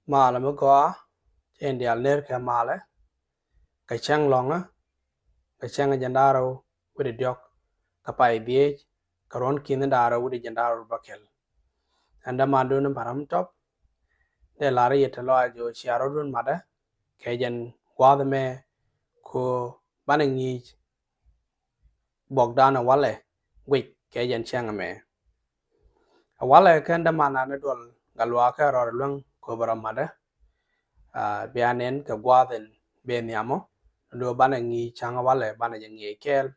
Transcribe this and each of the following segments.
mà là mới có trên địa lên cái mà lấy cái chăng lòng á cái chăng cái janda đâu với được được cái bài bia cái rón kia nó đâu với được janda đâu bạc hel anh đã mà đưa nó baram top để lại rồi thì lo cho xia rồi mà đó cái dân qua đó mẹ cô bán anh nghi bọc đan ở wale wait cái dân chăng mẹ wale cái anh đã mà nó đuổi galwa cái rồi luôn cô baram mà đó bianen ka gwaden be niamo do bana ngi changa wale bana ngi kel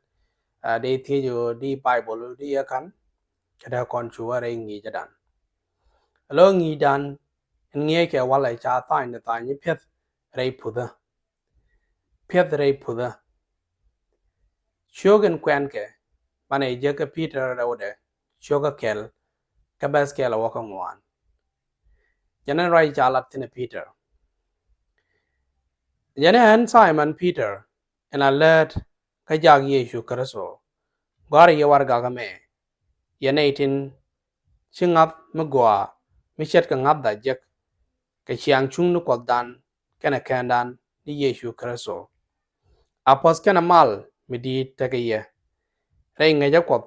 de thijo di bible di akan kada kon chuare ngi jadan lo ngi dan ngi ke wale cha ta ni ta ni phet rei phuda shogen kwen ke bana je ka peter rawde shoga kel ka bas kel wa ka ngwan janan rai cha lat tin peter Jane Simon Peter and I led Kajag Yeshu Karaso. Gari Yawarga game. Yanatin Singap Magua, Mishet Kangap da Jack, Kashiang Chung Nukwaldan, Kanakandan, the Yeshu Karaso. Apos Kanamal, Midi Takaye. Ring a Jacob,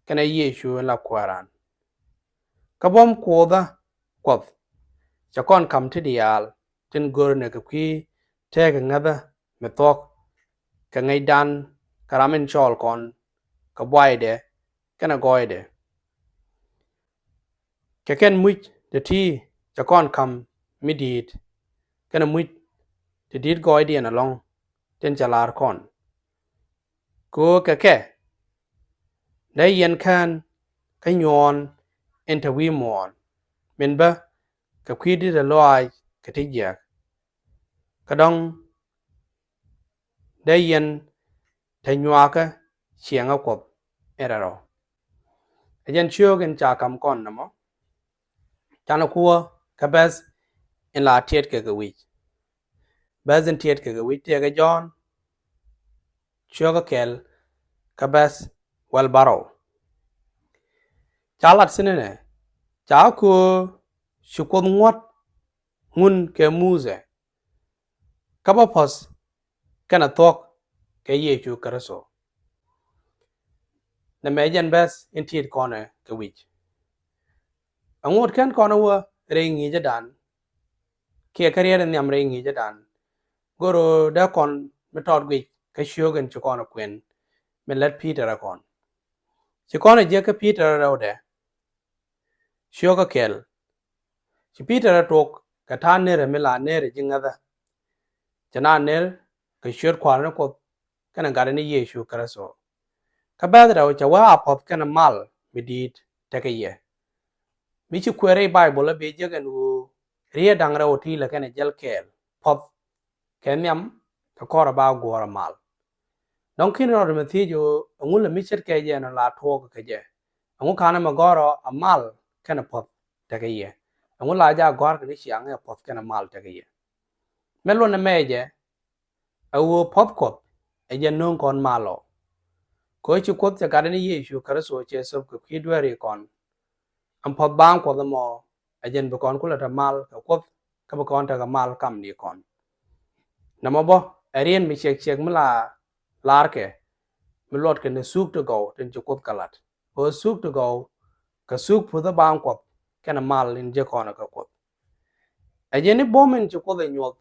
Kana Yeshu and La Quaran. Kabom Quoda, quoth. Chakon come to the al, Tin Gurnakaki. Take another method ka ngay dan karamen chol kon ka boy de kana goy de ka ken much the tea cha kon kam midit kana much the did goy de na long ten chalar kon ko ka ke dai yen kan ka nyon interview mon men ba ka kwidi de loy ka tijak ka dong dai yen thay nhòa cái xiềng ở cột era rồi ajen chưa gen cha kam kon namo chana kuo ka bes in la tiet ke wi bes in tiet ke wi te ga John chưa ka kel ka bes wal baro chalat sinene cha ku shukon ngot ngun ke muze ka ba pos kana tok ke ye chu karaso na mejen bes in tiet kone ke wi angot kan kona wa rengi jadan kia career ni amre ngi jadan goro da kon metod gwi ka shogen chukona kwen me let peter akon chukona je ka peter rawde shoga kel chi peter tok ka tan ne re mela ne re jinga da jana ne ka shor kwana ko kana garani yeshu karaso ka badra o chawa apop kana mal midit takaye mi chi kwere bible be jegan u ria dangra oti la kana jel kel pop kenyam ka kora ba gora mal don kin ro me thi jo ngul la mi chet ke je na la tho ka je ngu kana ma goro amal kana pop ta ke ye ngu la ja gor ka ni siang ya pop kana mal ta ke ye melo na meje awu pop ko e je non kon malo ko chi ko ta ka ni ye shu kar so che so ko ki dware kon am pop bang ko mo ajen be kon kula ta mal ka ko ka be kon ta ka mal kam ni kon namabo arien mi chek mala lar ke mi lot ke ne suk to go ten chukot kalat o suk to go ka suk pu da bang ko kana mal in je kon ka ko ajeni bomen chukot de nyot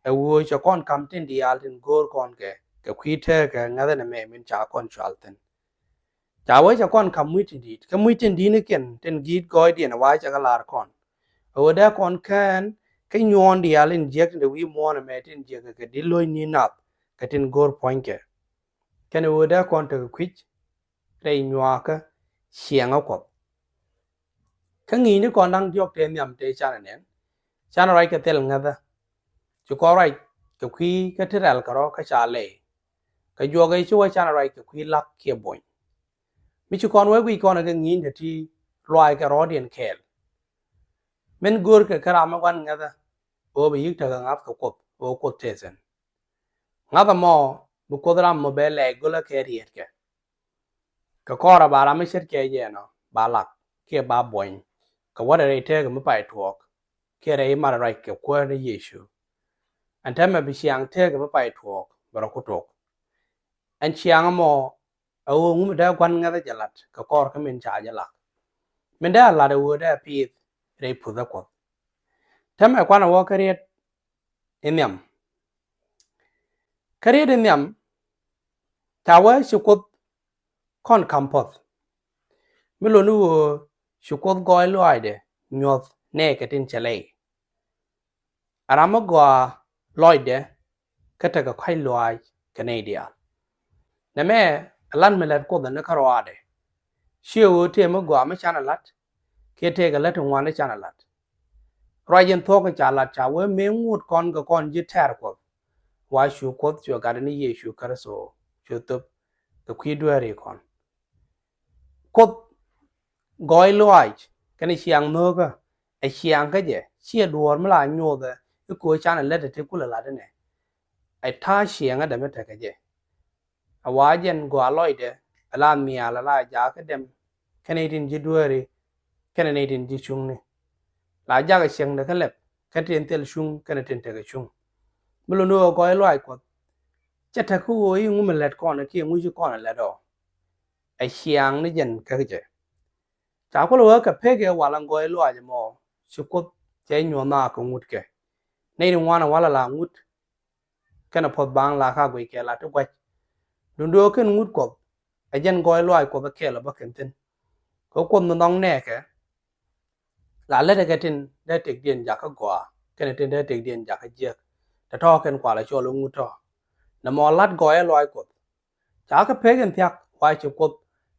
e wo cha kon kam tin di al tin gor kon ke kwite ke ngada ne me min cha kon chalten cha wo cha kon kam mutin di ne ken ten git goy di na wa cha ka lar kon o da kon kan cái nyon di alin jek de wi mon me tin jek ke di loy ni nap ka tin gor point ke ken wo da kon to kwich re nywa ka siang ko ka ngi ni kon dang jok te nyam te cha ne cha na rai ka tel ngada chu ko rai ka kwi ka tiral ka ro ka cha le ka jo ga chu cha na rai ka kwi lak ke boy mi chu kon we wi kon ga ngi de ti loi ka ro dien kel men gor ka kara ma wan ngada o be yik ta ngap ka kop o ko tesen ngada mo bu ko dram mo be le gola ke riet ke ka kora bara mi shet ke je no ba lak ke ba boy ka wada re te ga mi pai tuok kere mara right ke kwa ni Yeshu and time bi siang te ke pa talk baro ko talk and siang mo awu ngum da kwan nga da jalat ka kor ka min cha jala min da la da wo da pi re pu da ko time kwan wo kariet enyam kariet enyam tawa shukot kon campus milo nu shukot goy lo ide nyot ne ke tin chale arama gwa loide kata ka khai loai Canada na me alan melat ko da na karwade shiwo te ma gwa ma chana lat ke te ga lat ngwa na chana lat royen to ka chala cha we me ngut kon ga kon ji ter ko wa shu ko chyo ga ni Yeshu karaso chu tup ka kwi duare kon ko goy loai kani siang no ga a siang ka je sia duor ma la nyo da ko chana lat te kula la ne ai tha siang da me ta ka je awajen go aloide ala mi ala la ja ka dem Canadian ji duare Canadian ji chung ne la ja ga siang da ka lep ka tin tel chung Canadian te ga chung mulo no go ai ko cha ta ku wo yi ngu me let kon ki ngu ji kon la do ai siang ni jen ka je cha ko lo ka pe ge wa lang go ai lo a mo su ko che nyo na ko ngut ke nei ni wa na wala la ngut kana pot bang la ka go ke la to gwa dundo ken ngut ko ajen goy loy ko ba kela ba kenten ko kon no nong ne ke la le de tin de tek dien ja ka gwa ken tin de tek dien ja ka je ta to ken kwa la cho lu ngut to na mo lat goy loy ko ja ka pe gen thyak wa chu ko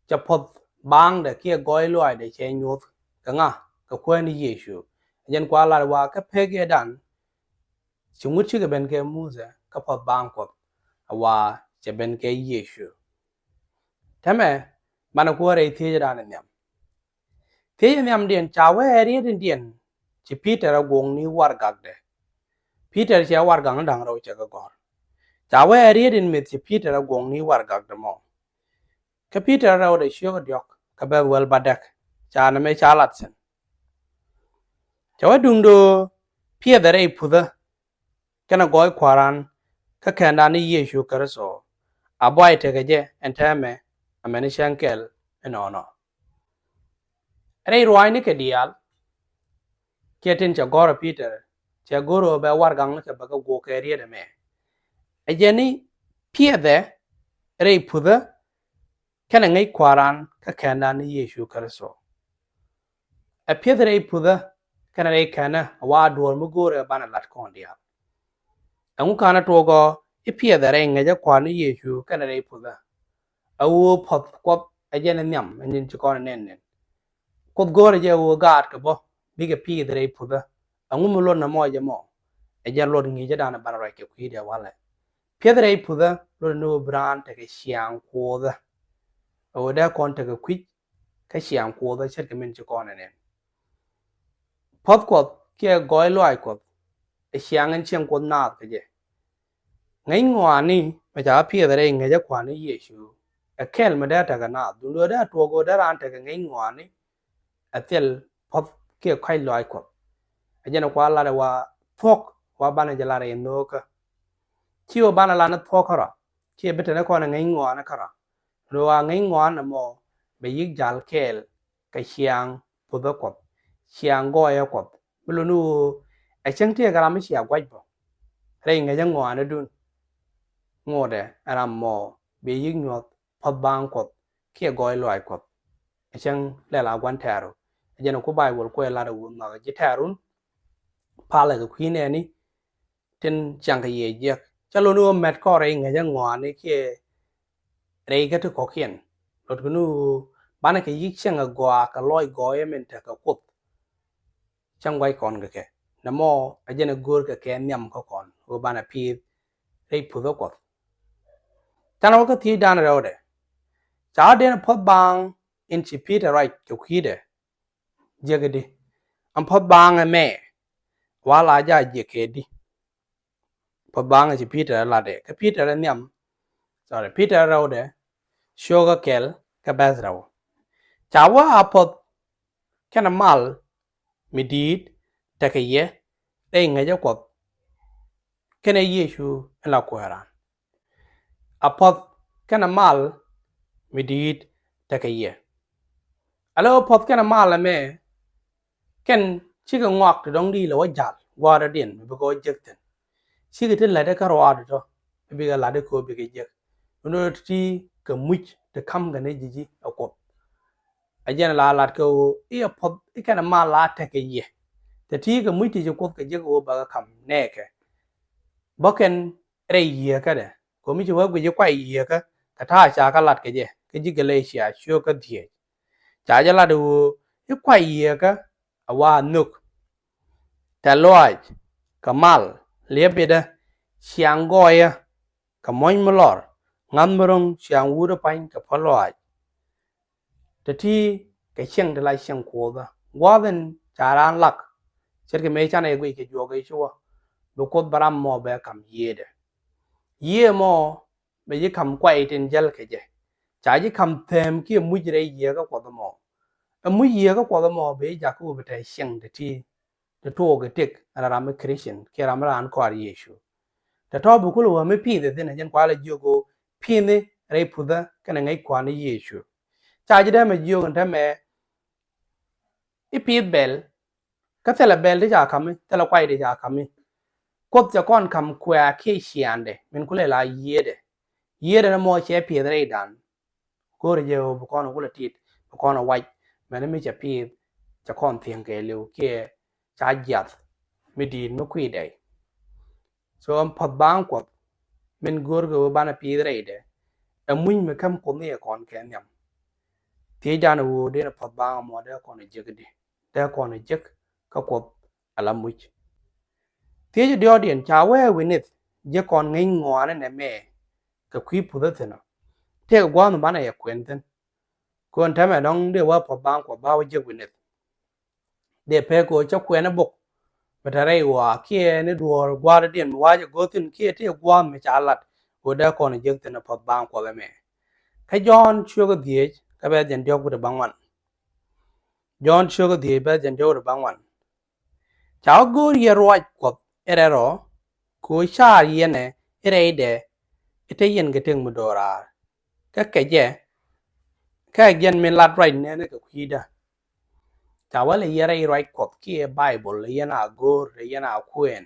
cha pot bang de kia goy loy de che nyu ka nga ka ko ni Yeshu ajen kwa la wa ka pe ge dan chu ngut chi ga ben ke mu ze ka pot bang ko wa che ben ke Yeshu tame mana ko re thi ja na nyam thi nyam dien cha we ri den dien chi Peter gong ni war gak de Peter che war gang dang ro che ga gor cha we ri den mit chi Peter gong ni war gak de mo ka Peter ro de shyo ga dyok ka ba wel badak cha na me cha lat sen cha wa dung do pie da re pu da kana goy kwaran ka kanda ni Yeshu karaso abai te ga je entame ameni shankel enono re roi ni ke dial ketin cha goro Peter cha goro ba war gang ka ba go ke ri de me ajeni pie de re puda kana ngai kwaran ka kana ni Yeshu karaso a pie de re puda kana re kana wa dor mu gore bana lat kon dia angu kana to go i pie de re ngai ja kwa ni Yeshu kana re puda awu pot kwap ajeni nyam anin chi kon nen ko gore je wo gat ka bo biga pi de puda angu mo lon na mo je mo e jan lon ngi je dana bara ke ku ide wala pi de puda lo no bran te ke siang ko da o da kon te ke ku ka siang ko da chet ke min je kon ne pot ko ke goy lo ai ko e siang en chen ko na ke je ngai ngwa ni ma ja pi de ngai je kwa ni Yeshu a kel ma da ta ga na du lo da to go da ran te ke ngai ngwa ni atel pop ke khai loi ko ajena kwa la wa thok wa bana jala re no ka chiwo bana la na thok ra che bete na ko na ngai ngwa na kara ro wa ngai ngwa na mo be yik jal kel ka siang pu da ko siang go ya ko bulu nu a chang tie ga ma sia gwai bo re ngai ja ngwa na dun ngode aram mo be yik nyot pop bang ko ke goi loi ko a chang le la gwan taro ajena ko Bible ko la da won na ji tarun pala ga queen ni tin chang ka ye je chalo nu met ko re nga ja ngwa ni ke re ga to ko kien lot ku nu bana ke yik chang ga gwa ka loi go ye men ta ka kut chang wai kon ga ke na mo ajena gor ka ke nyam ko kon ho bana pi re pu do ko tan ko ti dan ro de cha den phot bang in chi Peter right ku khi de jegedi am pot bang me wala ja je kedi pot bang chi Peter la de ka Peter nyam sorry Peter ro de sugar kel ka bazraw chawa apot kana mal midit take ye te nga ja ko kene yeshu la ko ran apot kana mal midit takaye alo pot kana mal me ken chiga ngwak dong di lo jal wara din be ko jekten chiga tin la de ka ro ado be ga la de ko be ga jek no ti ka much de kam ga ne jiji akop ajen la lat ko e pot e kana mal la takaye te ti ka much ti ko ka jek o ba kam ne ke boken re ye ka de ko mi ji wa gwe kwa ye ka ta cha ka lat ke je ke ji ga le sha sho ka die cha ja la do e kwa ye ka awa nuk ta loaj kamal lebeda siang goya ka moy molor ngam morong siang wuda pain ka paloaj te ti ka cheng de lai cheng ko da waden charan lak cher ke me chan e gwe ke jo ge chwa be ko baram mo be kam yede ye mo be ji kam kwai tin jal ke je cha ji kam them ki mu jire ye ka ko da mo mu ye ka ko da mo be ja ku be ta cheng de ti de to ge tek ara ram christian ke ram ran ko ari yeshu ta to bu ku lo me pi de ne jen kwa la jo go pi ne re pu da kana ngai kwa ni yeshu cha ji da me jo ngan ta me i pi bel ka te la bel de ja kam te la kwai de ja kam ko ja kon kam kwa ke sian de min ku le la ye de na mo che pi de dan ko re jo bu kon ku la tit bu kon wa me ne mi che pi ja kon thien ke lu ke cha jat mi di no kwi de so am pot bang ko min gor go bana pi de de amun me kam ko ne kon ke nyam ti ja na wo de pot bang mo de kon je de de kon je ka ko ala mu ti je dio dien cha we we nit je kon ngai ngo ne me ka kwi pu de no te gwa no bana ye kwenten kon ta me dong de wa pot bang ko ba we je we nit de pe ko cho kwen na bok batare wa kie ne duor gwa dien wa je go tin kie te gwa me cha lat go da kon je te na pot bang ko le me ka John sugar die ka ba den dio de bangwan John sugar die ba den dio de bangwan cha go ye ro ko erero ko sha ye ne ere de ite yen ge teng mudora ka ke je ka gen min lat right ne ka kwida cha wale ye re right ko ki bible ye na go ye na kwen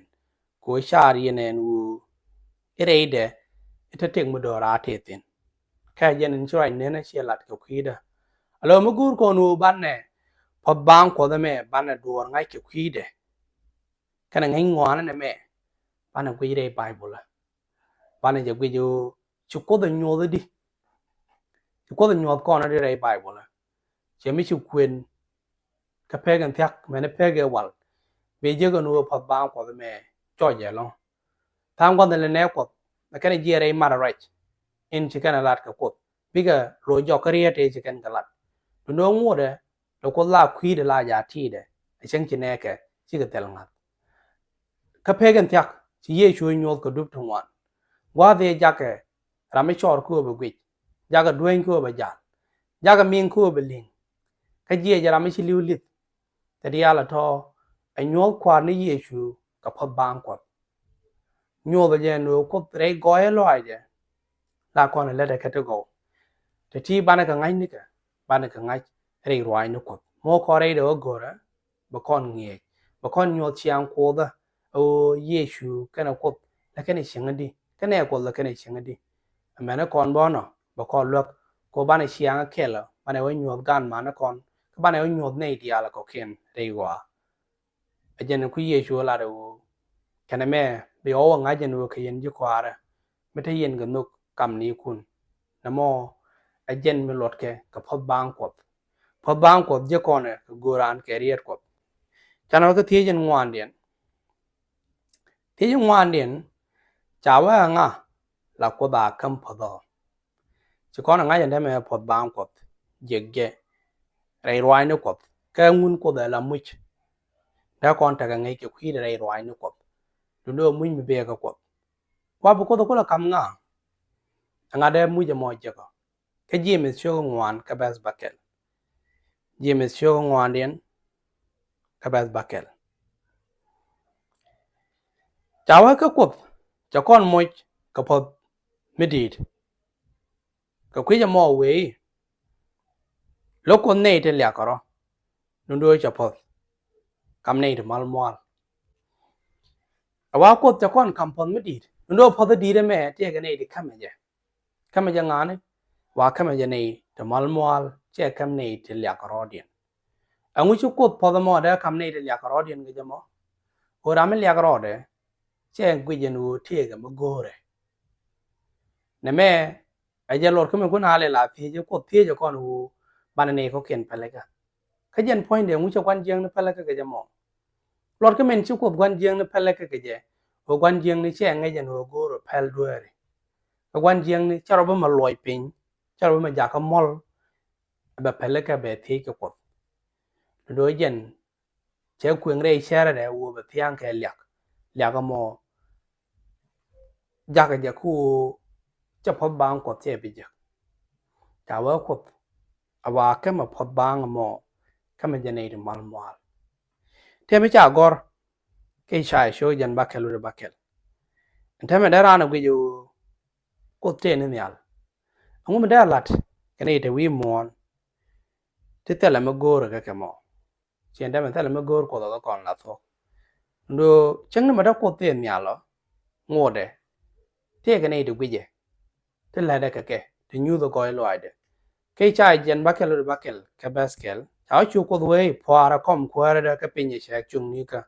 ko sha ye ne nu ere de ite teng mudora te tin ka gen right ne na she lat ka kwida alo mu gur ko nu ban ne pot bang ko da me ban na duor ngai ke kwide kana ngai ngwana ne me ban na kwire bible ban na je gwe jo chu ko da nyo di chu ko da nyo ko na re bible che mi chu kwen ka pe gan thak me ne pe ge wal be je go nu pot bang ko da me cho je lo tham quan de ne ko na kana je re mara right in chi kana lat ka ko biga ro jo ka ri te chi kan ka lat no ngo de lo ko la kwi de la ya ti de chang chi ne ke chi ga tel ngat ka pe gan thak chi ye chu nyo ko dup thwan wa de ja ke ra me chor ko be gwi ja ga duen ko be ja ga min ko be ling ka je ja ra me chi liu lit te dia la to a nyo kwa ni ye chu ka pot bang ko nyo be je no ko re go ye lo ai de la ko ne le de ka to go te ti ba na ka ngai ni ka ba na ka ngai re roi no ko mo ko re do go ra ba kon ngie ba kon nyo chiang ko da o ye chu ka na ko la ka ni sing di ka ne ko la ka ni sing di a me na kon bo no ba ko lo ko ba na chiang ke la ba na we nyo gan ma na kon ka ba na we nyo nei dia la ko ken re wa a je na ku ye chu la do ka na me be o nga je no ka yen ji kwa ra me te yen ga no kam ni kun na mo a jen mi lot ke ka pot bang ko je ko ne go ran ke riet ko chana ka tie jen ngwan dien cha wa nga la ko ba kam po do chi ko na nga jen me pot bang ko je ge rai roi no ko ka ngun ko da la much da kon ta ga ngai ke kwi rai roi no ko du no mu mi be ka ko wa bu ko da ko la kam nga de mu je mo je ko ka ji mi sho ngwan ka bas bakel ji mi sho ngwan dien ka bas bakel Jawa ka kup ja kon moy ka pot midit ka kwi mo we lokon ne te lya karo nundo ja pot kam ne de mal mal awa kup ja kon kam pot midit nundo pot di de me te ga ne de kam ja ngane wa kam ja ne de mal mal che kam ne te lya karo dien angu chu kup pot mo da kam ne de lya karo dien ga mo ora me lya karo de che gwi je nu te ga mo gore ne me ai ja lor kuma kuna le la phi je ko phi je kon hu ban ne ko ken pele ka ka jen point de mu cho kwan jeng ne pele ka ja mo lor ka men chu ko kwan jeng ne pele ka je o kwan jeng ne che ngai je no go ro pel duere ka kwan jeng ne charo ba ma loi pin charo ba ja ka mol ba pele ka be thi ka ko do jen che kweng re share de wo ba thiang ke lyak ka mo ja ka ja kuจะพบบางกว่าเจ็บอีกแต่ว่าควบว่าแค่มาพบบางมอแค่มันจะในถึงมัลมัลเทไม่จ่ากอร์แค่ใช้ช่วยยันบักเคลหรือบักเคลเทไม่ได้ร้านกูอยู่กูเจนนี่ยลอันกูไม่ได้ลัดแค่ในถึงวิมอนที่แต่ละไม่กูร์ก็แค่มอเช่นแต่ไม่แต่ละไม่กูร์ก็ต้องก่อนลัดท้อดูฉันนี่ไม่ได้กูเจนนี่ยลงูเดเที่ยแค่ในถึงกูเจte la da ke te nyu do ko lo ide ke cha jen bakel ka baskel ta chu ko we phara kom khwara da ka pinye sha chung ni ka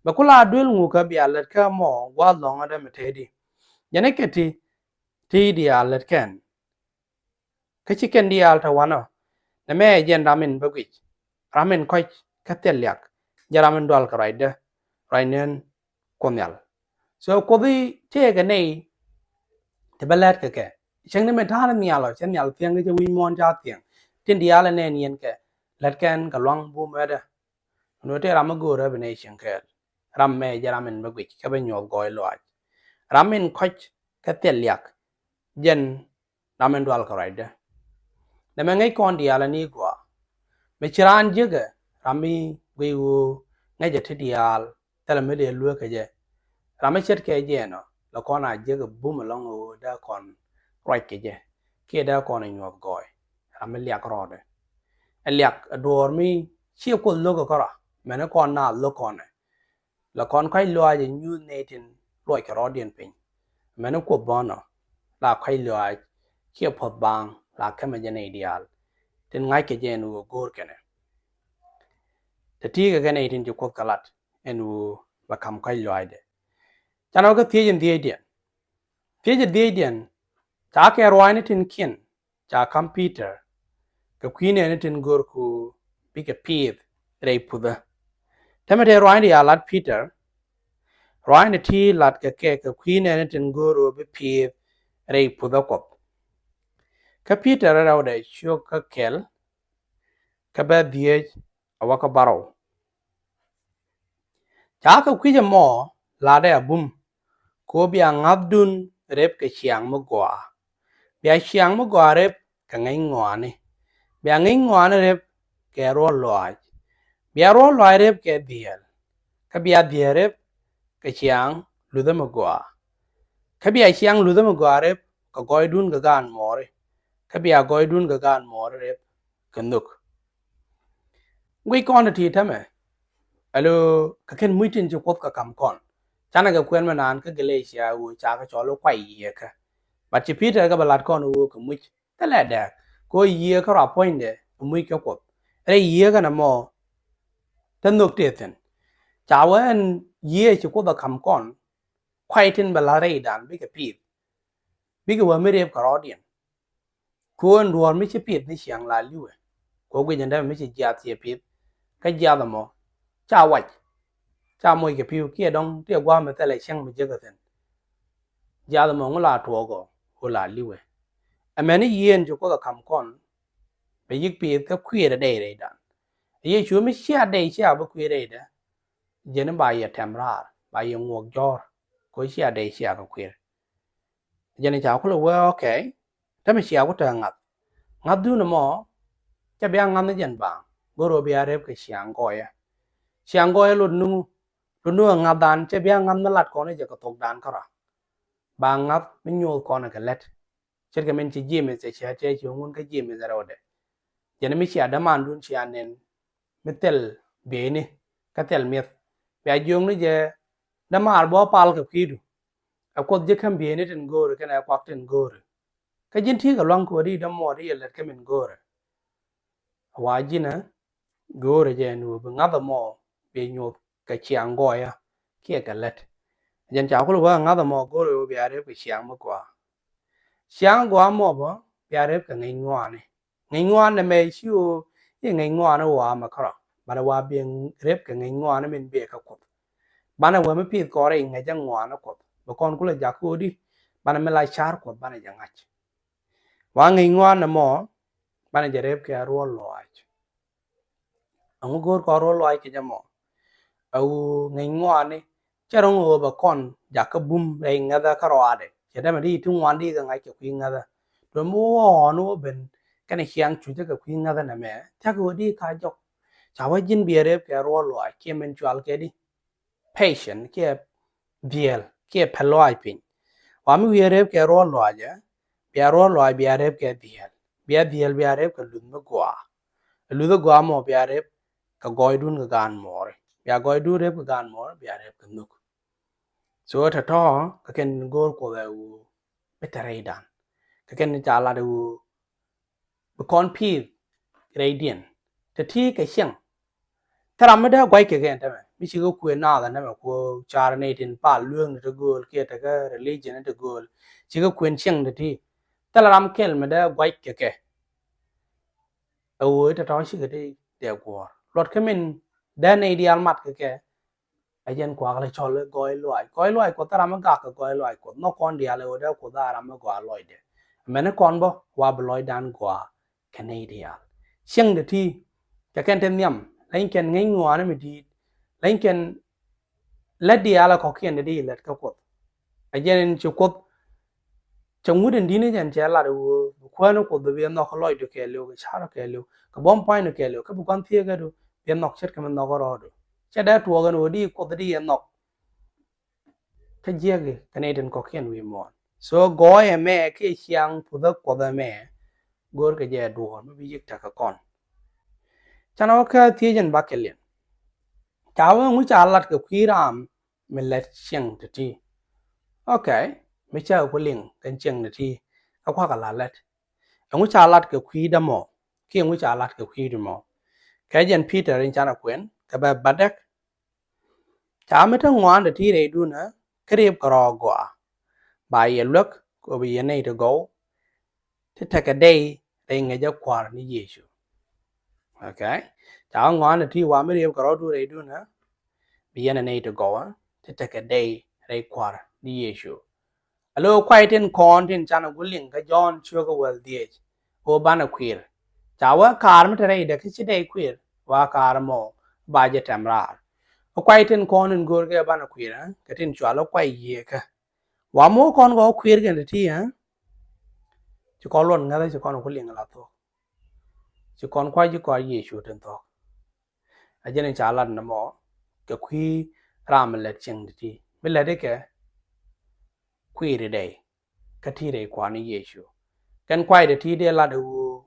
ba kula dul ngu ka bi alat ka mo wa long da me te di yane ke ti di alat ken ka chicken di al ta wana na me jen ramen ba gwi ramen khoi ka tel yak ja ramen dal ka raide rainen komyal so ko bi te ga nei te balat ka chẳng nên mình thà là nhiều rồi chẳng nhiều tiếng cái cho win mon ra tiếng trên dia là nên nhiên cái lật can cả loang bu mẹ đó nói thế làm cái rồi bên này chẳng cái làm mẹ giờ làm mình bị cái bên nhau gọi loại làm mình coi cái tiền liạc dân làm mình đoal cái đó nên mình ngay con dia là ní quá mình chỉ ăn chứ cái làm mình quay u ngay giờ thế dia thế là mình để lúa cái gì làm mình chết cái gì nó là con ai chứ cái bu mà long u đã còn right ke je ke da ko na nyop goy am liak rode liak ador mi chi ko logo kara mena ko na lo ko ne la kon kai lo je nyu netin loi ka rodien pin mena ko bono la kai lo chi phot bang la ka ma je ne ideal tin ngai ke je nu gor ke ne te ti ga ne tin ko kalat enu ba kam kai lo ide chano ka ti jen dien cha ke roi ne tin kin cha computer ka queen ne tin gor ku bi ke pip rei puda tama de roi dia lat peter roi ne ti lat ka queen ne tin gor bi pip rei puda ko ka peter ra de sho ka kel ka ba die awa ka baro cha ka kwi mo la de bum ko bi ngabdun rep ke chiang mo gwa bia chiang mo gwa rep ka ngai ngwane bia ngai ngwane rep ke ro loi bia ro loi rep ke diel ka bia diel rep ke chiang lu da mo gwa ka bia chiang lu da mo gwa rep ka goi dun ga gan more ka bia goi dun ga gan more rep ka nuk ngui kon ti ta me alo ka ken muitin ju kop ka kam kon chana ga kwen manan ka gelesia u cha ka cholo kwai ye ka but chi peter ka balat kon u ka much ta la da ko ye ka ra point de mui ka kop re ye ka na mo ta nuk te ten cha wen ye chi ko ba kam kon kwai tin bala re dan bi ka pi bi ka wa me re ka ro dien ko en ruor mi chi pit ni chiang la liu ko gwe jan da mi chi ja ti pit ka ja da mo cha wach cha moi ke piu kia dong tie gwa me ta le chang mi je ka ten ja da mo ngla to go ho la liu a me ni yen ju ko ka kam kon be yik pi ka khwie da de re dan ye chu mi sia de sia ba khwie de da je na ba ye tam ra ba ye ngok jor ko sia de sia ka khwie je ni cha ko lo wa okay ta mi sia ko ta ngap du na mo cha bia ngam na jen ba go ro bia re ka siang go ya lo nu Runu ngadan cebia ngam nalat kone je kotok dan kara. Bangap menyol kone ke let. Cerke men ci jime se ci ate ci ngun ke jime zara ode. Jene mi ci ada mandun ci anen metel bene katel met. Bia jong ni je damar bo pal ke kidu. Akot je kam bene ten gore kana akwak ten gore. Ka jin ti ka long ko di damo di let ke men gore. Wajina gore je nu be ngada mo be nyol ka chiang goya kia ka let. Jen cha ko wa ngada mo gore be are ke chiang mo kwa. Chiang gwa mo bo be are ke ngai ngwa ne. Ngai ngwa ne me chiu ye ngai ngwa na wa ma kra. Bana wa be rep ke ngai ngwa ne men be ka ko. Bana wa me pi ko re ngai jang ngwa na ko. Ba kon ko le ja ko di bana me la char ko bana jang ach. Wa ngai ngwa na mo bana je rep ke ro lo ach. Ang gor ko ro lo ach ke jamo. Au ngai ngwa ne charong o ba kon ja ka bum re ngada ka ro ade. Cheda ma di tu ngwan di ka ngai ke kwi ngada. Do mo no ben kana hiang chu ka kwi ngada na me. Ta ko di ka jok. Cha wa jin bi rep ke ro lo ach ke men chwal ke di. Patient ke biel ke pheloi pin. Wa mi wi rep ke ro lo aja. Bia ro lo ai bia rep ke biel. Bia rep ke lun mo gwa. Lu do gwa mo bia rep ka goy dun ka gan mo re. Bia goy du rep ka gan mo bia rep ka nuk. So ta to ka ken gor ko da u betere dan. Ka ken cha la du be kon pi gradient. Ta ti ka xiang. Ta ram da gwai ke gen ta me. Mi chi ko ku na da na me ko char ne tin pa luang de gol ke ta ka religion de gol. Chi ko ku xiang de ti. Ta ram kel me da gwai ke. Ôi ta nói cái đi đều của luật cái mình đen này đi ăn mặt cái ai dân quả cái cho lấy gói loại của ta làm cái gói loại của nó con đi ăn ở của ta làm cái gói loại đấy mình nó con bo qua loại đan quả Canadian xem được thì cái tên nhầm lấy cái ngay ngoài nó mới đi lấy cái let đi ăn có cái đi let cái của ai dân chụp cốt trong ngôi đền đi này chẳng là đủ khoan nó của bên nó có loại được cái liều cái chả cái liều cái bom pine được cái liều cái bukan thiê cái đồ bên nó chết cái mình nó có rồi chứ đã tua cái nó đi có đi nó cái gì cái này đến có cái gì mà so gói em mẹ cái xiang phụ thuộc của đời mẹ gói cái gì đồ mới bị giết cả con cho nó cái thiê chân bác cái liền cháu muốn trả lại cái quý ram mình let xiang được chi ok mấy cháu có liền cái xiang được chi các khoa cả là let ông trả lại cái quý đam mỏ khi ông trả lại cái quý đam mỏ cái dân Peter in chana quen cái bà badak chả mấy thằng ngoan để thi đấy đun nữa cái điệp cò gọa bài giờ lúc của bây giờ này to go thế take a day đây ngày giờ qua ni Jesus ok chả ngoan để thi qua mấy điệp cò đu đấy đun nữa bây giờ này to go thế take a day đây qua ni Jesus alo quay trên con trên chana guling cái John chưa có well đi ô ban queer chả wa car mà thế đây cái day queer wa car mo ba je tamra quay trên con en gor ke ban queer cái trên chua lo quay ye ka wa mo con go queer cái thi ha chứ con luôn ngay chứ con có liền là to chứ con quay chứ coi ye chu ten to a je nên trả lần nó mo cái quy ram let cheng thi bây giờ đấy cái queer đây cái thi đây quan ni ye chu cái quay để thi đây là đủ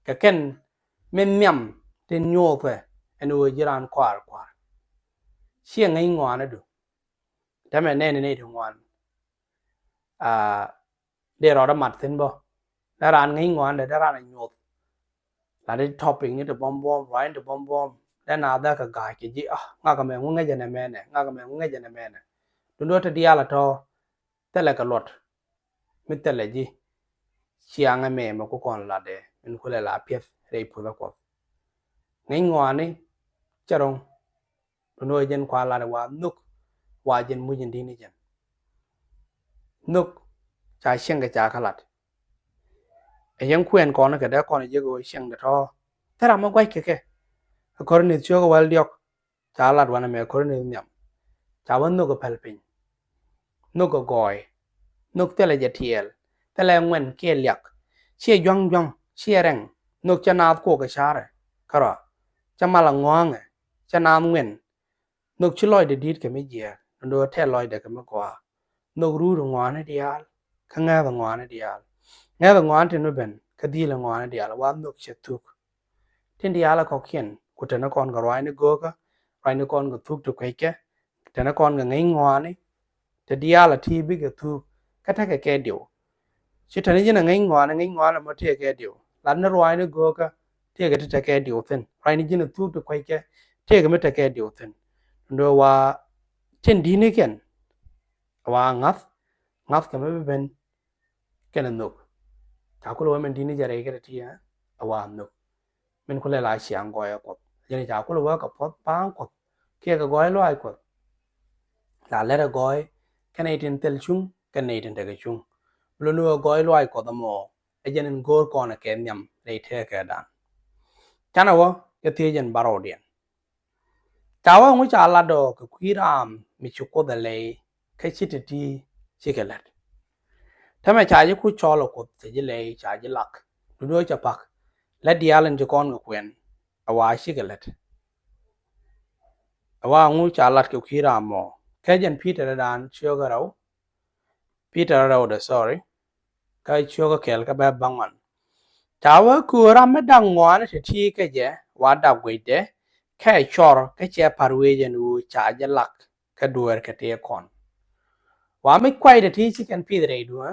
cái ken men nhầm tên nhô về anh ơi jiran quar xiang ngay ngoan nó được thế mà nên được ngoan để rồi đó mặt thêm bo đã ran ngay ngoan để đã ran nhột là để topping itu bom right itu bom dan ada ka ga ke ji nga ka me ngai jana me ne nga ka me ngai jana me ne do ta dia la to tele ka lot mi tele ji xiang me ma ko kon la de min ko la pet rei pu la ko ngay ngoan ni charong no jen kwa la wa nuk wa jen mu jen di ni jen nuk cha xiang ka cha khalatยังคุยกันก่อนนะก็ได้ก่อนจะก็เสียงเด้อถ้าเราไม่ไหวแค่คนนี้ช่วยก็วันเดียวจะลาดวันนั้นคนนี้เนี่ยจะวันนู้นก็เพลปินนู้นก็ก่อยนู้นแต่ละจะเที่ยวแต่ละเงินเกี่ยเลียกเชี่ยย่องเชี่ยแรงนู้นจะนาดกูก็ช้าเลยครับจะมาละงวงจะนาดเงิน nục chứ lòi để đi cái mấy gì nó đua theo lòi để cái mấy quả nục ru rồi ngoan này đi al khang nghe và ngoan này đi al nghe và ngoan thì nó bền cái đi là ngoan này đi al và nục chết thuốc thiên đi al là có khiển của nó con cái roi nó go cái nó con cái thuốc được cái nó con cái ngay ngoan ấy thì đi al là thi biết cái thuốc cái điều chứ thằng ấy là ngay ngoan là mất cái điều lần nó roi nó go cái điều thân cái này nó thuốc được cái cái mất cái điều thân ndo wa ten dini ken wa ngaf ka me ben ken nuk ta ko lo men dini jare ke ti ha wa nuk men ko le la xiang go ya ko jeni ta ko lo wa ka pot pa ko ke ka go lo ai ko la le ra go ken ai tin tel chung ken ai tin de ke chung lo no go lo ai ko da mo e jenen go ko na ke nyam le the ka dan chana wo ke ti jen baro dien tawa ngu cha la do ka kwiram mi chuko da le kai chiti ti chikelet tama cha ji ku cholo ko te ji le cha ji lak du do cha pak la dialen ji kon ko kwen awa chikelet awa ngu cha lat ka kwiram mo ka jen peter dan chyo ga raw peter raw da sorry kai chyo ga kel ka ba bangwan tawa ku ram da ngwan ti ka je wa da gwe de kai chor ka che parwe jen u cha ji lak ka duer ka te kon wa me kwai de ti chicken pi de du ha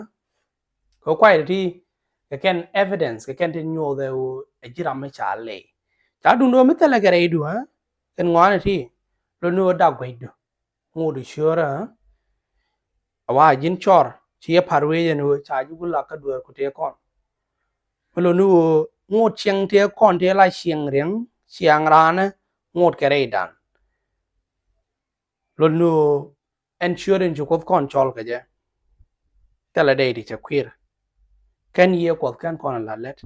ko kwai de ti ka ken evidence ka ken tin nyo de u e jira me cha le ta du no me tele ga re du ha ken ngwa ne ti lo no da gwe du ngo du sure ha wa jin chor chi ya parwe jen u cha ju gu la ka duer ku te kon lo no ngo chiang te kon te la chiang reng chiang ra ne ngo ka re dan lo no insurance ju ko kon chol ka je tele de ti cha kwir ken ye ko kan kon la let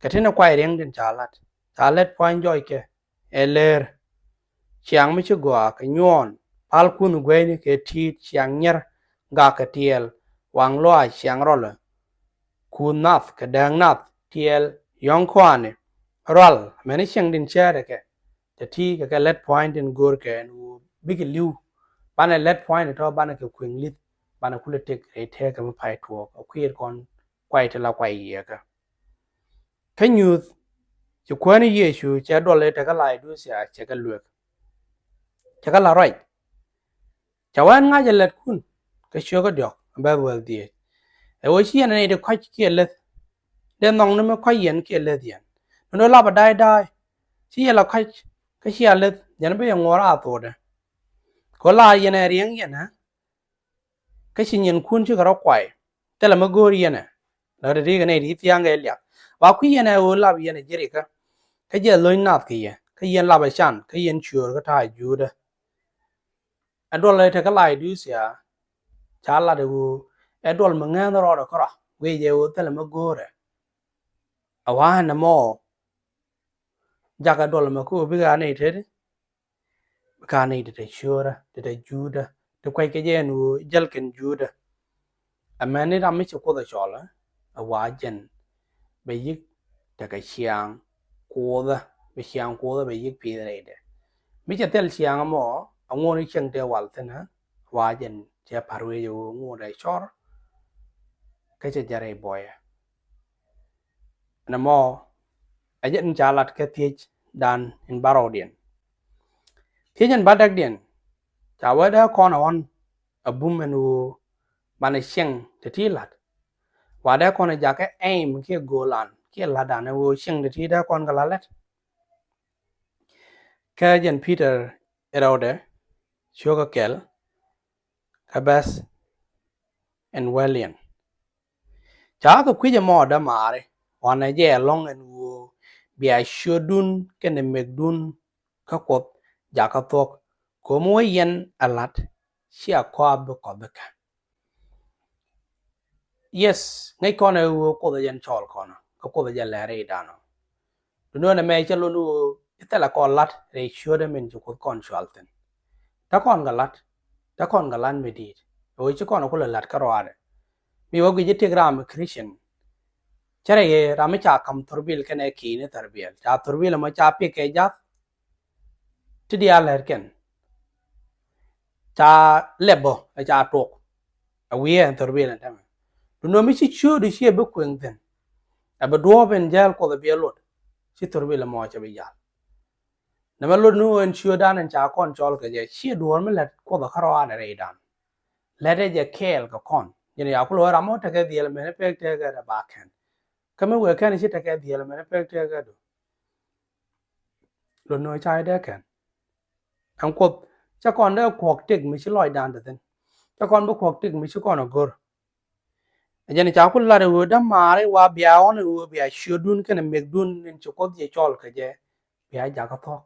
katina kwai reng din chalat point joy ke eler chiang mi chu gwa ka nyon pal kun gwe ni ke ti chiang nyer ga ka tiel wang lo chiang rol kun naf ka dang naf tiel yong kwane rol meni chiang din chere ke te ti ka let point din gor ke nu big liu bana let point to bana ke kwing lit bana kule tek re te ka pai tuo ka kwir kon kwai te la kwai ye ka kan youth chỉ quan ni yesu cha do le ta ka lai du sia cha ka luek cha ka la right cha wan nga je let kun ka sho ka dok ba wel di e wo chi na de khoi ki let de nong ne ma khoi yen ki let yen no la ba dai chi ya la khoi ka chi let yan be ngor a to de ko la yen rieng yen ha ka chi yen kun chi ka ro kwai te la ma gor yen la de ga ne ri tiang ga lya wa ku yen o la bi yen je ri ka cái giờ lôi nát cái yên là bài sản cái yên chừa cái thải chú đó anh đôi lại cái lại đứa xia chả là được anh đôi mà nghe nó rồi đó coi bây giờ thế là mới go rồi à hoa nè mò giờ cái đôi mà cô biết cái này thế đấy cái này để chừa đó để chú đó để quay cái gì nó dal cái chú đó à mà này làm mấy chỗ có thể chọn là à hoa chân bây giờ để cái xiang cô be xiang cô be yik pi re de mi cha tel xiang mo ango ni chang te wal te na wa jen cha parwe yo ngo dai chor cái cha jare boy na mo a jen cha lat ke ti dan in baro dien ti jen badak dien cha wa da kon on a bum menu ban xiang te ti lat wa da kon ja ke aim ke golan ke la da na wo xiang te ti da kon ga la let ka jen peter erode sugar kel kabas and wellian cha ka kwije mo da mare wana je long and wo bia shodun ken megdun ka kot ja ka tok ko mo yen alat sia kwa be ko be ka yes ngai kono wo ko da yen chol kono ko da yen la re dano no na me chalo nu itala ko lat re shoda men ju ko kon chalten ta kon ga lan me dit o chi kon ko lat ka roade mi wo gi tegram christian chare ye rame cha kam turbil kene ki ne tarbiel cha turbil ma cha pe ke ja ti dia ler ken cha lebo cha tok awe and torbe lan tam do no mi chi chu di she bu kwen den aba do ben jal ko be lot chi torbe la mo cha be ya na ma lot nu en chu dan en cha kon chol ke je chi do me let ko ba kharo an re dan let je kel ko kon yen ya ko lo ra mo ta ke di me pe te ga ba kan ka me we kan chi ta ke di me pe te ga do lo no cha de kan an ko cha kon da ko tek mi chi loi dan den cha kon bu ko tek mi chi kon gor ajani cha ku la de da ma re wa bia on u bia shudun kan me dun en ko je chol ke je bia ja ka tho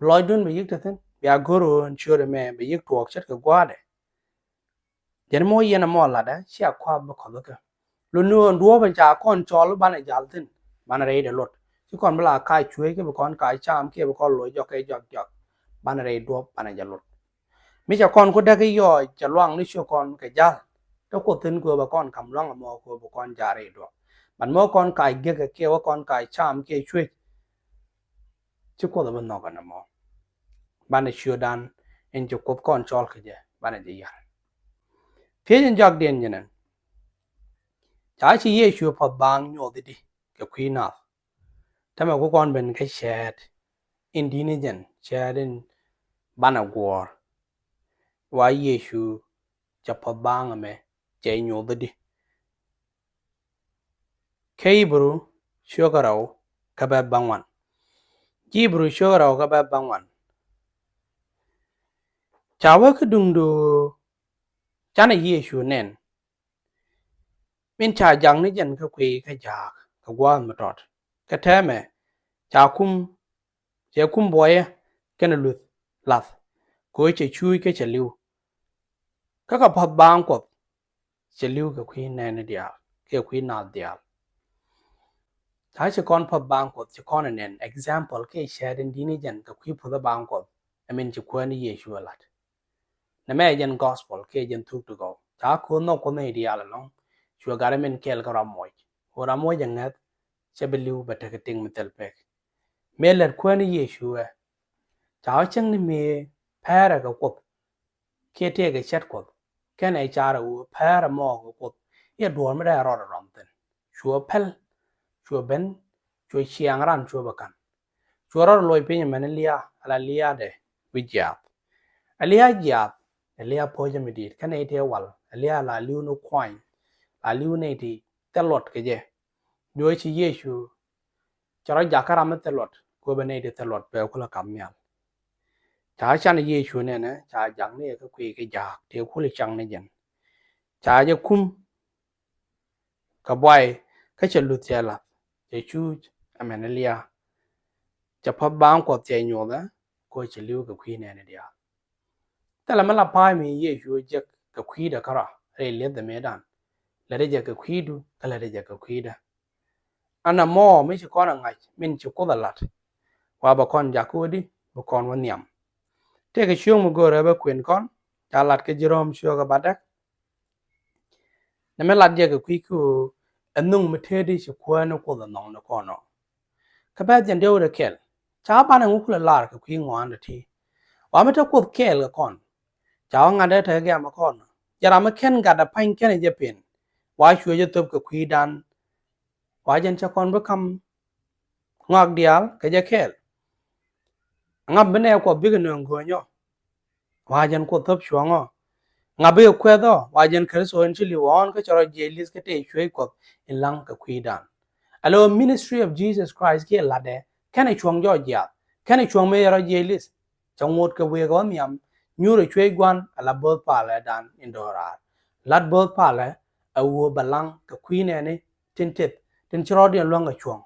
loi dun me yik ten bia gor en chure me be yik tuok chet ka gwa de jen mo yen mo la da sia kwa bu ko ka lu nu duo ban cha kon chol ban e jal tin ban re de lot chi kon bla kai chue ke bu kon kai cham ke bu kon lo jo ke jok ban re duo ban e jal lot mi cha kon ko da ke yo cha luang ni chu kon ke jal to ko tin ko ba kon kam luang mo ko bu kon ja re duo ban mo kon kai ge ke wa kon kai cham ke chue chi ko da ban no kan mo ban e chu dan en chu ko kon chol ke je ban e ya thế nhân jog den nhân cha chi ye shu pa bang nyo de di ke queen of ta ma ko kon ben ke shed indonesian sharing bana war wa ye shu cha pa bang me che nyo de di ke bru shu ga raw ka ba bang wan ji bru shu ga raw ka ba bang wan cha wa ka dung do cha na ye shu nen min cha jang ni jen ka kwe ka ja ka gwa ma tot ka ta me cha kum boye kana lut lat ko che chui ke che liu ka pa bang ko che liu ka kwe na ne dia ke kwe na dia ta che kon pa bang ko che kon nen example ke share din dini jen ka kwe pa bang ko amin che ko ni ye shu lat na me jen gospel ke jen tu to go ta ko no ko ne dia la no shu ga men kel ka ramoy o ramoy jen ngat che beliu ba ta ke ting metel pek me ler ko ni ye shu cha chang ni me para ga ko ke te ga chat ko ke nei cha ra u para mo ko ye do me da ro rom ten shu pel shu ben shu chiang ran shu ba kan shu ro loi pe men lia ala lia de wi ja alia po je me dit kan ei te wal alia la liu no kwai la liu nei ti te lot ke je do chi ye shu cha ra ja ka ram te lot ko be nei te lot pe ko la kam ya cha chan ye shu ne na cha jang ne ka kwe ke ja te ko le chang ne jen cha je kum ka bai ka che lu che la che chu amenelia cha pa bang ko che nyo da ko che liu ka kwe ne ne dia ta la ma la pai mi ye shu je ka kwe da kara re le de me dan la de je ka kwe du ka la de je ka kwe da ana mo mi che ko na ngai min che ko da lat wa ba kon ja ko di ba kon wa niam te ke shung mu go re ba kwen kon cha lat ke jirom shu ga badak na me lat je ke kwi ku anung me the di shi ko no ko da nong no ko no ka ba jen de o de kel cha ba na ngu ku la lar ke kwi ngwan de ti wa me ta ko kel ga kon cha nga de the ga ma kon ya ra ma ken ga da pain ken je pen wa shu je top ke kwi dan wa jen cha kon ba kam ngak dial ke je kel ngam bene ko bi no ngo nyo wa jen ko top shu ngo ngabe kwe do wa jen kher so en chili won ka choro jelis ke te chwe ko ilang ka kwi dan alo ministry of Jesus Christ ke lade kane chuang jo ya kane chuang me ro jelis changwot ka we go miam nyu ro chwe gwan ala bo pa la dan indora lat bo pa la awo balang ka kwi ne ne tintit tin choro de long ka chuang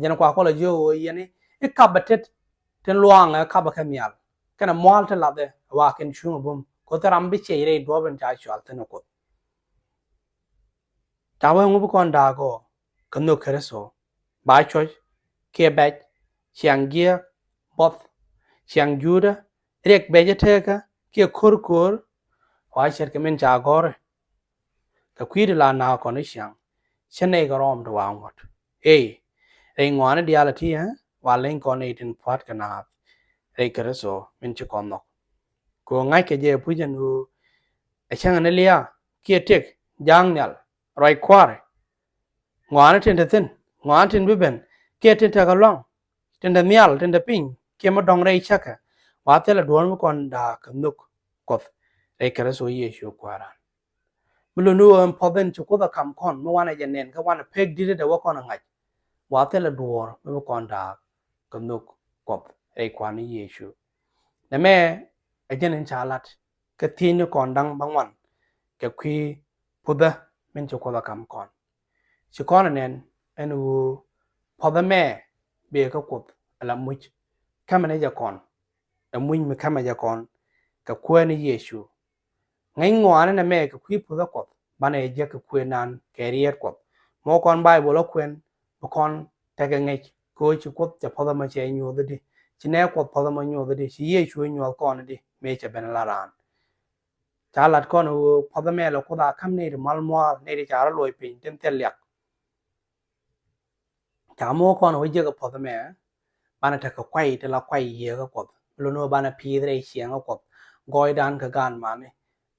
jen kwa ko la jo ye ne e ka batet tin luang ka ba ka mial kana mwal ta lade wa ken chung bum ko taram bi che re do ban cha chwal ta no ko ta wa ngu kon da go kan no khere so ba choi ke ba chiang gia bot chiang juda rek be je the ka ke khur wa cher ke men cha gore ka kwi de la na ko ni chiang chen nei ga rom to wa ngot ei re ngwa na dia la thi ha wa len ko nei tin phat ka na re khere so men che kon no ko ngai ke je pujen u achang ne lia kia tek jang nyal roi kware ngwan tin tin ngwan tin biben kia tin ta galong tin da nyal tin da ping kia ma dong rei chaka wa te la duan kon da kanuk kof rei kara so yeshu kwara mulunu am poben chu ko da kam kon mo wana janen ka wana pek dire da wa kon ngai wa te la duor mo kon da kanuk kof rei kwani yeshu na me ajen chalat ka tin kon dang bangwan ka kwi puda men chu ko da kam kon chi kon nen enu poda me be ka kof ala much kama ne ja kon da muñ mi kama ja kon ka kwani yeshu ngai ngwana na me ka kwi puda kof bana je ka kwenan kerier kof mo kon bible lo kwen mo kon ta ga ngai ko chi kof ja poda ma che nyu de di chi ne kof poda ma nyu de di chi yeshu nyu kon di me che ben la ran cha lat kon poda me lo ko da kam ne mal mo ne di cha loi pin ten tel yak cha mo kon ho je ka poda me bana ta ka kwai te la kwai ye ka kof lo no bana pi de xiang ka kof goi dan ka gan ma ne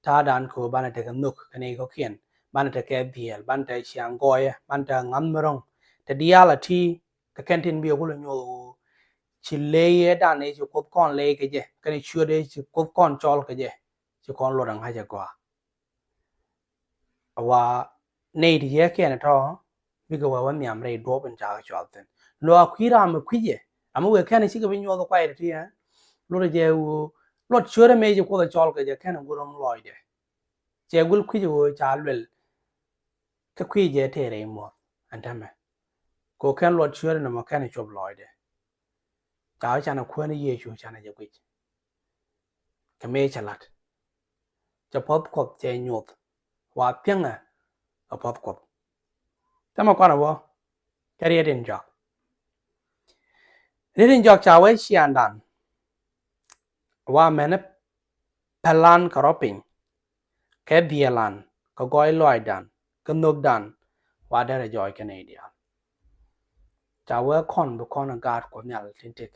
ta dan ko bana ta ka nuk ka ne ko kien bana ta ke biel bana ta xiang goi bana ta ngam merong ta diala ti ka kentin bi ko lo nyo chi le ye dan ne chi kof kon le ke je ka ni chue de chi kof kon chol ke je chi kon lo dang ha ja kwa awa ne di ye ke na to bi ko wa nyam re do ben ja ka chol ten lo khwi ra me khwi je amu we ke ne chi ka bi nyo do kwai de ti ha lo de je wo lo chue de me je ko da chol ke je ke na go rong loi de je gul khwi je wo cha lwel ka khwi je te re mo an ta me ko ken lo chue de na mo ke ne chob loi de cha cha na khwe ne ye chu cha na je kwit ka me cha lat cha pop kop je nyot wa pyang a pop kop ta ma kwa na wo ka ri den jok rin jok cha we xian dan wa me ne palan ka ro ping ke dielan ka goi loi dan ka nok dan wa da joy ka ne dia cha we kon bu kon ga ko nyal tin tik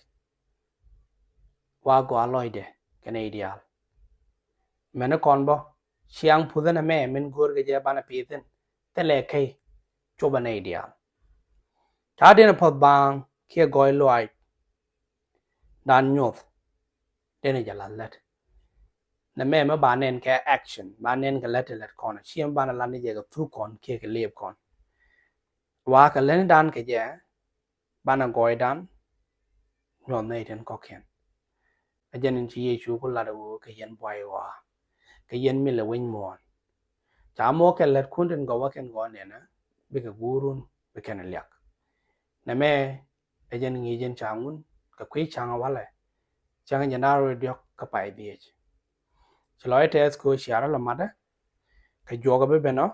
wa go loi de ka ne dia me ne kon bo xiang pu da na me men gor ge je bana pi tin te le kai cho ba ne dia cha de na phot bang ke goi loi dan nyot de ne ja la let na me ma ba nen ke action ba nen ka let kon xiam ba na la ni je ka thu kon ke ke lep kon wa ka len dan ke je ba na goi dan nyot ne ten ko ken a jen chi ye chu ko la do ke yen boy wa ke yen mi le wen mo cha mo ke let kun den go wa ken go ne na bi ka gurun bi ken lyak na me a jen ngi jen changun ka kwi changa wala changa nya na ro diok ka pai bi chloi tes ko shiara la mada ka joga be no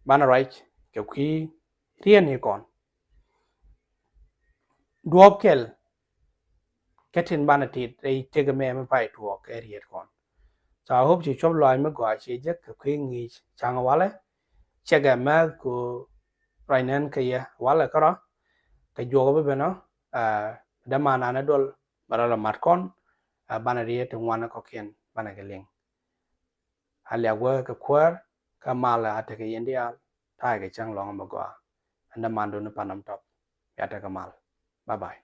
bana right ka kwi rien ni kon duop kel ketin bana tit ei tege me me pai tuo ke riet kon sa hope chi chop loi me gwa chi je ka kwi ngi changa wala chega ma ko rainan ka ya wala kara ka joga be no da mana na dol bara la mat kon bana riet ngwana ko ken bana geling halia gwa ka kwar ka mala ate ke yendia tai ke chang long ma gwa anda mandu na panam top ya ta kamal bye bye